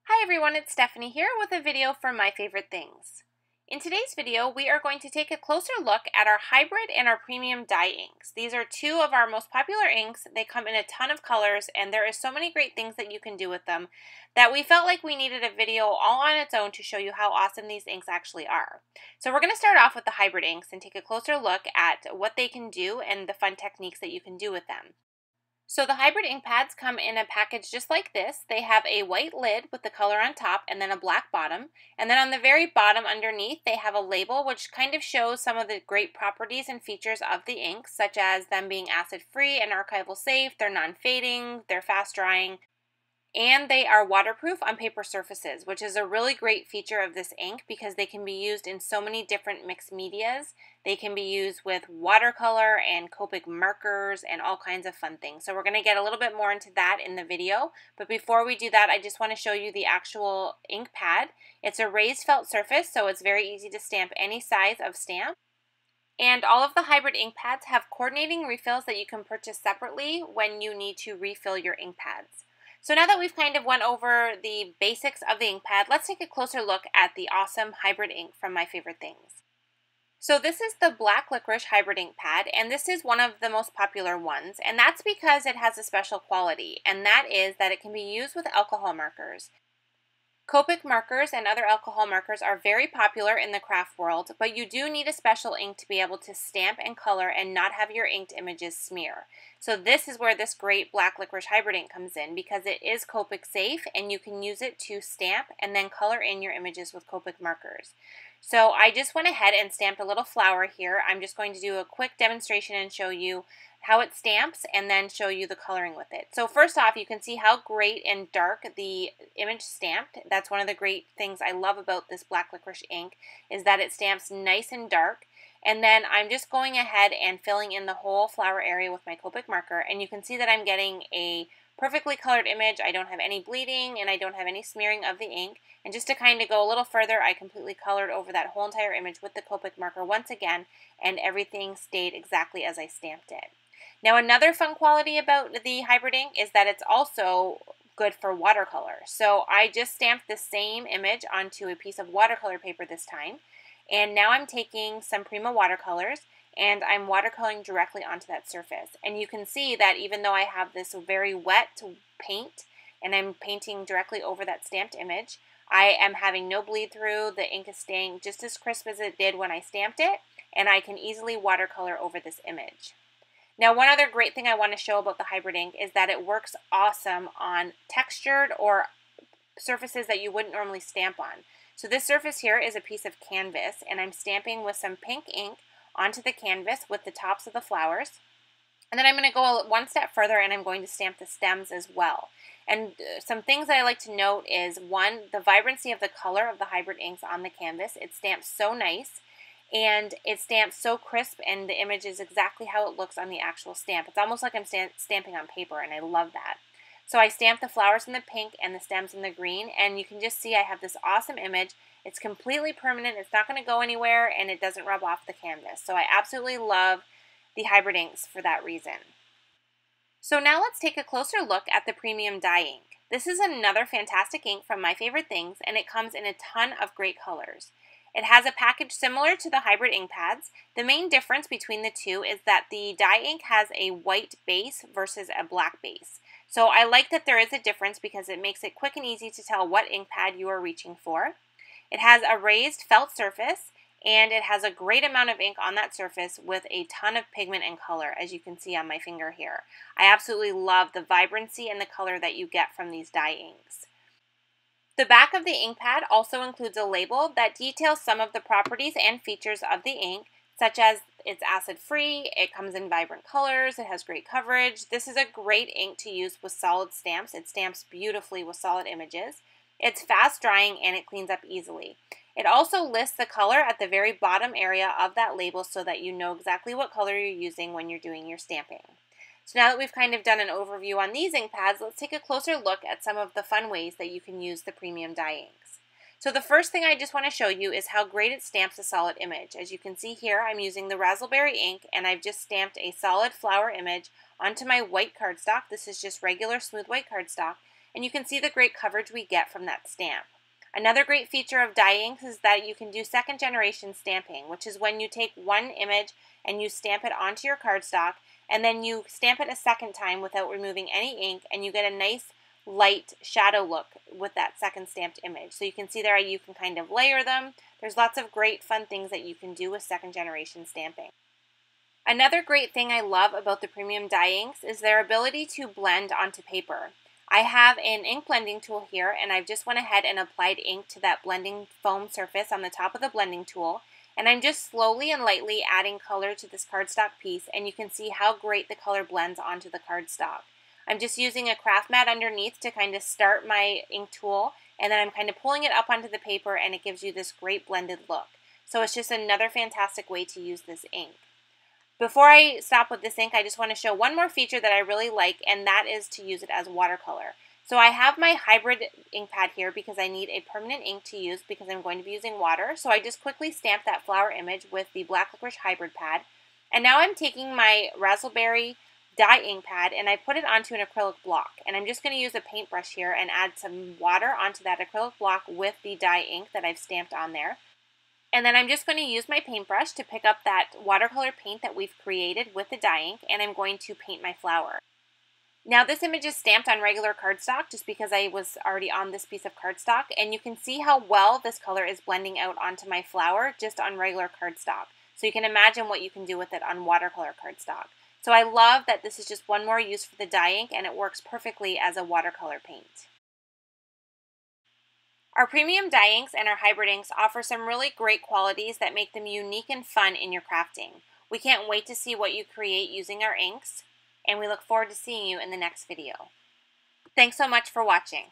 Hi everyone, it's Stephanie here with a video for My Favorite Things. In today's video, we are going to take a closer look at our hybrid and our premium dye inks. These are two of our most popular inks. They come in a ton of colors and there is so many great things that you can do with them that we felt like we needed a video all on its own to show you how awesome these inks actually are. So we're going to start off with the hybrid inks and take a closer look at what they can do and the fun techniques that you can do with them. So the hybrid ink pads come in a package just like this. They have a white lid with the color on top and then a black bottom. And then on the very bottom underneath, they have a label which kind of shows some of the great properties and features of the inks, such as them being acid-free and archival safe, they're non-fading, they're fast-drying, and they are waterproof on paper surfaces, which is a really great feature of this ink because they can be used in so many different mixed medias. They can be used with watercolor and Copic markers and all kinds of fun things. So we're going to get a little bit more into that in the video. But before we do that, I just want to show you the actual ink pad. It's a raised felt surface, so it's very easy to stamp any size of stamp. And all of the hybrid ink pads have coordinating refills that you can purchase separately when you need to refill your ink pads. So now that we've kind of went over the basics of the ink pad, let's take a closer look at the awesome hybrid ink from My Favorite Things. So this is the Black Licorice hybrid ink pad, and this is one of the most popular ones, and that's because it has a special quality, and that is that it can be used with alcohol markers. Copic markers and other alcohol markers are very popular in the craft world, but you do need a special ink to be able to stamp and color and not have your inked images smear. So this is where this great Black Licorice hybrid ink comes in because it is Copic safe and you can use it to stamp and then color in your images with Copic markers. So I just went ahead and stamped a little flower here. I'm just going to do a quick demonstration and show you how it stamps and then show you the coloring with it. So first off, you can see how great and dark the image stamped. That's one of the great things I love about this Black Licorice ink is that it stamps nice and dark. And then I'm just going ahead and filling in the whole flower area with my Copic marker, and you can see that I'm getting a perfectly colored image. I don't have any bleeding and I don't have any smearing of the ink. And just to kind of go a little further, I completely colored over that whole entire image with the Copic marker once again, and everything stayed exactly as I stamped it. Now another fun quality about the hybrid ink is that it's also good for watercolor. So I just stamped the same image onto a piece of watercolor paper this time, and now I'm taking some Prima watercolors and I'm watercoloring directly onto that surface. And you can see that even though I have this very wet paint and I'm painting directly over that stamped image, I am having no bleed through. The ink is staying just as crisp as it did when I stamped it, and I can easily watercolor over this image. Now, one other great thing I want to show about the hybrid ink is that it works awesome on textured or surfaces that you wouldn't normally stamp on. So this surface here is a piece of canvas, and I'm stamping with some pink ink onto the canvas with the tops of the flowers. And then I'm going to go one step further and I'm going to stamp the stems as well. And some things that I like to note is, one, the vibrancy of the color of the hybrid inks on the canvas. It stamps so nice. And it stamps so crisp, and the image is exactly how it looks on the actual stamp. It's almost like I'm stamping on paper, and I love that. So I stamped the flowers in the pink and the stems in the green, and you can just see I have this awesome image. It's completely permanent, it's not going to go anywhere, and it doesn't rub off the canvas. So I absolutely love the hybrid inks for that reason. So now let's take a closer look at the Premium Dye ink. This is another fantastic ink from My Favorite Things, and it comes in a ton of great colors. It has a package similar to the hybrid ink pads. The main difference between the two is that the dye ink has a white base versus a black base. So I like that there is a difference because it makes it quick and easy to tell what ink pad you are reaching for. It has a raised felt surface, and it has a great amount of ink on that surface with a ton of pigment and color, as you can see on my finger here. I absolutely love the vibrancy and the color that you get from these dye inks. The back of the ink pad also includes a label that details some of the properties and features of the ink, such as it's acid-free, it comes in vibrant colors, it has great coverage. This is a great ink to use with solid stamps. It stamps beautifully with solid images. It's fast drying and it cleans up easily. It also lists the color at the very bottom area of that label so that you know exactly what color you're using when you're doing your stamping. So now that we've kind of done an overview on these ink pads, let's take a closer look at some of the fun ways that you can use the premium dye inks. So the first thing I just want to show you is how great it stamps a solid image. As you can see here, I'm using the raspberry ink and I've just stamped a solid flower image onto my white cardstock. This is just regular smooth white cardstock. and you can see the great coverage we get from that stamp. Another great feature of dye inks is that you can do second generation stamping, which is when you take one image and you stamp it onto your cardstock, and then you stamp it a second time without removing any ink, and you get a nice light shadow look with that second stamped image. So you can see there you can kind of layer them. There's lots of great fun things that you can do with second generation stamping. Another great thing I love about the premium dye inks is their ability to blend onto paper. I have an ink blending tool here, and I've just went ahead and applied ink to that blending foam surface on the top of the blending tool, and I'm just slowly and lightly adding color to this cardstock piece, and you can see how great the color blends onto the cardstock. I'm just using a craft mat underneath to kind of start my ink tool, and then I'm kind of pulling it up onto the paper, and it gives you this great blended look. So it's just another fantastic way to use this ink. Before I stop with this ink, I just want to show one more feature that I really like, and that is to use it as watercolor. So I have my hybrid ink pad here because I need a permanent ink to use because I'm going to be using water. So I just quickly stamped that flower image with the Black Licorice hybrid pad. And now I'm taking my raspberry dye ink pad and I put it onto an acrylic block. And I'm just going to use a paintbrush here and add some water onto that acrylic block with the dye ink that I've stamped on there. And then I'm just going to use my paintbrush to pick up that watercolor paint that we've created with the dye ink, and I'm going to paint my flower. Now this image is stamped on regular cardstock just because I was already on this piece of cardstock, and you can see how well this color is blending out onto my flower just on regular cardstock. So you can imagine what you can do with it on watercolor cardstock. So I love that this is just one more use for the dye ink, and it works perfectly as a watercolor paint. Our premium dye inks and our hybrid inks offer some really great qualities that make them unique and fun in your crafting. We can't wait to see what you create using our inks, and we look forward to seeing you in the next video. Thanks so much for watching.